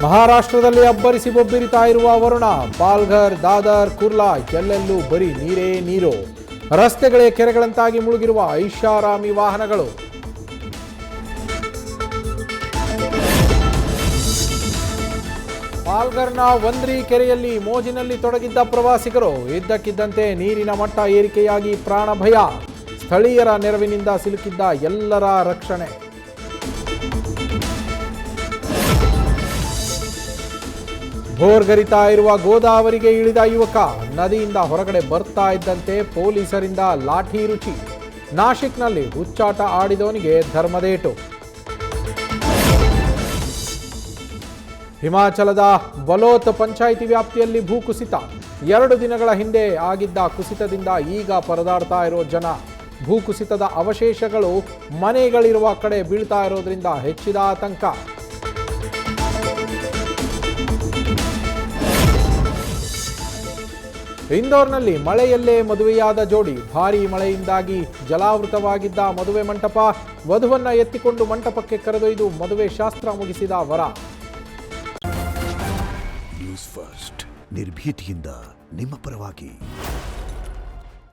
ಮಹಾರಾಷ್ಟ್ರದಲ್ಲಿ ಅಬ್ಬರಿಸಿ ಬೊಬ್ಬಿರಿತಾ ಇರುವ ವರುಣ. ಪಾಲ್ಘರ್, ದಾದರ್, ಕುರ್ಲಾ ಎಲ್ಲೆಲ್ಲೂ ಬರೀ ನೀರೇ ನೀರು. ರಸ್ತೆಗಳೇ ಕೆರೆಗಳಂತಾಗಿ ಮುಳುಗಿರುವ ಐಷಾರಾಮಿ ವಾಹನಗಳು. ಪಾಲ್ಘರ್ನ ವಂದ್ರಿ ಕೆರೆಯಲ್ಲಿ ಮೋಜಿನಲ್ಲಿ ತೊಡಗಿದ್ದ ಪ್ರವಾಸಿಗರು. ಇದ್ದಕ್ಕಿದ್ದಂತೆ ನೀರಿನ ಮಟ್ಟ ಏರಿಕೆಯಾಗಿ ಪ್ರಾಣ ಭಯ. ಸ್ಥಳೀಯರ ನೆರವಿನಿಂದ ಸಿಲುಕಿದ್ದ ಎಲ್ಲರ ರಕ್ಷಣೆ. ಭೋರ್ಗರಿತಾ ಇರುವ ಗೋದಾವರಿಗೆ ಇಳಿದ ಯುವಕ. ನದಿಯಿಂದ ಹೊರಗಡೆ ಬರ್ತಾ ಇದ್ದಂತೆ ಪೊಲೀಸರಿಂದ ಲಾಠಿ ರುಚಿ. ನಾಶಿಕ್ನಲ್ಲಿ ಹುಚ್ಚಾಟ ಆಡಿದವನಿಗೆ ಧರ್ಮದೇಟು. ಹಿಮಾಚಲದ ಬಲೋತ್ ಪಂಚಾಯಿತಿ ವ್ಯಾಪ್ತಿಯಲ್ಲಿ ಭೂಕುಸಿತ. 2 ದಿನಗಳ ಹಿಂದೆ ಆಗಿದ್ದ ಕುಸಿತದಿಂದ ಈಗ ಪರದಾಡ್ತಾ ಇರೋ ಜನ. ಭೂಕುಸಿತದ ಅವಶೇಷಗಳು ಮನೆಗಳಿರುವ ಕಡೆ ಬೀಳ್ತಾ ಇರೋದ್ರಿಂದ ಹೆಚ್ಚಿದ ಆತಂಕ. ಇಂದೋರ್ನಲ್ಲಿ ಮಳೆಯಲ್ಲೇ ಮದುವೆಯಾದ ಜೋಡಿ. ಭಾರೀ ಮಳೆಯಿಂದಾಗಿ ಜಲಾವೃತವಾಗಿದ್ದ ಮದುವೆ ಮಂಟಪ. ವಧುವನ್ನ ಎತ್ತಿಕೊಂಡು ಮಂಟಪಕ್ಕೆ ಕರೆದೊಯ್ದು ಮದುವೆ ಶಾಸ್ತ್ರ ಮುಗಿಸಿದ ವರ. ನ್ಯೂಸ್ ಫಸ್ಟ್, ನಿರ್ಭೀತಿಯಿಂದ ನಿಮ್ಮ ಪರವಾಗಿ.